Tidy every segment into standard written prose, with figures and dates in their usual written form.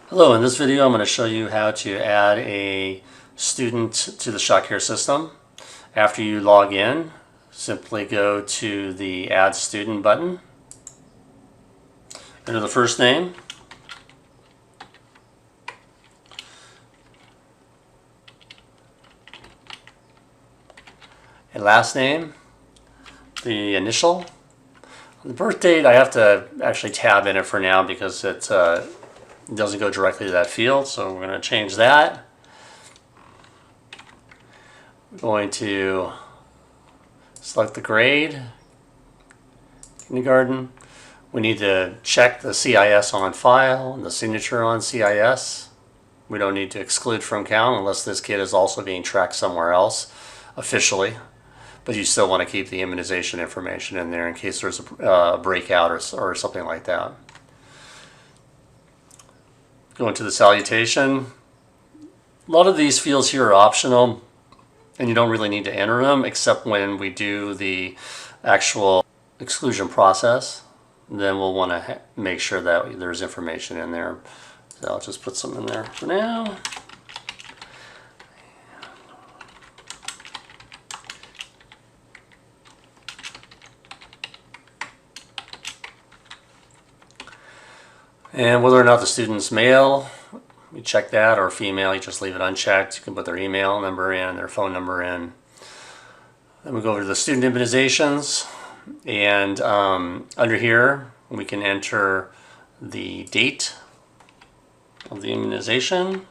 Hello, in this video I'm going to show you how to add a student to the ShotCare system. After you log in, simply go to the Add Student button, enter the first name, a last name, the initial. The birth date I have to actually tab in it for now because it doesn't go directly to that field, so we're going to change that. We're going to select the grade, kindergarten. We need to check the CIS on file and the signature on CIS. We don't need to exclude from count unless this kid is also being tracked somewhere else officially. But you still want to keep the immunization information in there in case there's a breakout or something like that. Going to the salutation. A lot of these fields here are optional and you don't really need to enter them except when we do the actual exclusion process. Then we'll want to make sure that there's information in there. So I'll just put some in there for now. And whether or not the student's male, you check that, or female, you just leave it unchecked. You can put their email number in, their phone number in. Then we go over to the student immunizations, and under here we can enter the date of the immunization,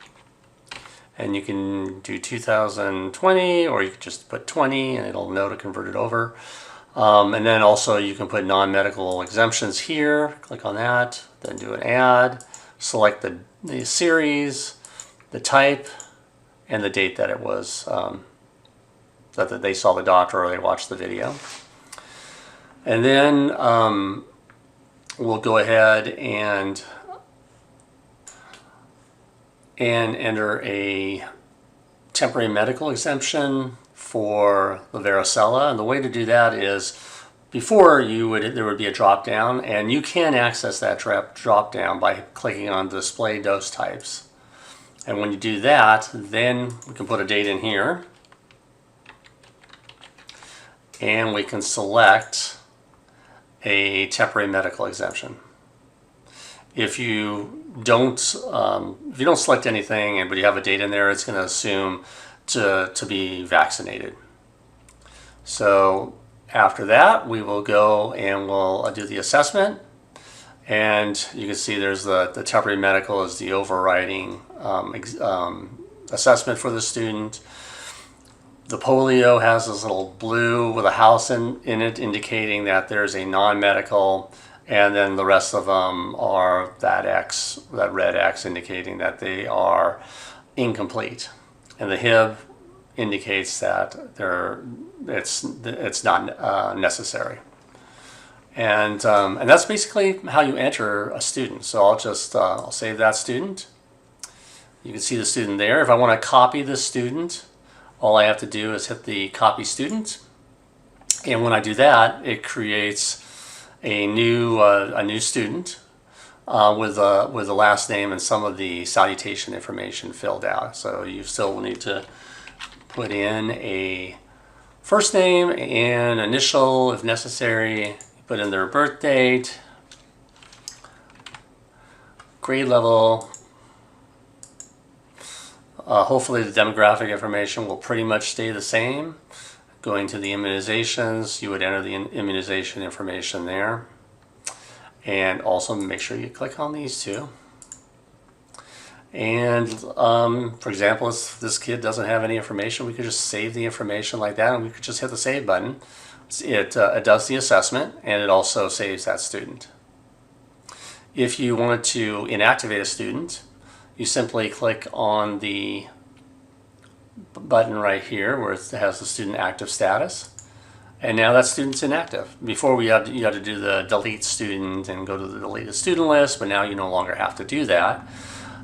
and you can do 2020, or you can just put 20 and it'll know to convert it over. And then also you can put non-medical exemptions here, click on that, then do an add, select the series, the type, and the date that it was, that they saw the doctor or they watched the video. And then we'll go ahead and enter a temporary medical exemption for the varicella. And the way to do that is before there would be a drop down, and you can access that drop down by clicking on display dose types. And when you do that, then we can put a date in here and we can select a temporary medical exemption. If you don't select anything but you have a date in there, it's going to assume to be vaccinated. So after that, we will go and we'll do the assessment, and you can see there's the temporary medical is the overriding assessment for the student. The polio has this little blue with a house in it indicating that there's a non-medical, and then the rest of them are that X, that red X, indicating that they are incomplete. And the HIB indicates that it's not necessary. And that's basically how you enter a student. So I'll save that student. You can see the student there. If I want to copy this student, all I have to do is hit the copy student. And when I do that, it creates a new student with the last name and some of the salutation information filled out. So you still will need to put in a first name and initial if necessary, put in their birth date, grade level. Hopefully the demographic information will pretty much stay the same. Going to the immunizations, you would enter the immunization information there. And also make sure you click on these two. And for example, if this kid doesn't have any information, we could just save the information like that, and we could just hit the save button. It does the assessment, and it also saves that student. If you wanted to inactivate a student, you simply click on the button right here where it has the student active status. And now that student's inactive. Before you had to do the delete student and go to the deleted student list, but now you no longer have to do that.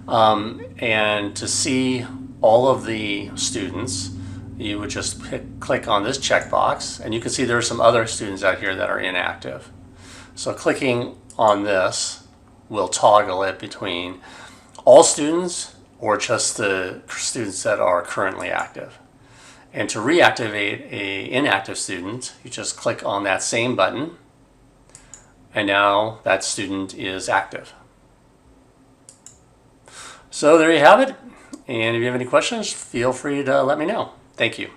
And to see all of the students, you would just click on this checkbox, and you can see there are some other students out here that are inactive. So clicking on this will toggle it between all students or just the students that are currently active. And to reactivate a inactive student, you just click on that same button, and now that student is active. So there you have it. And if you have any questions, feel free to let me know. Thank you.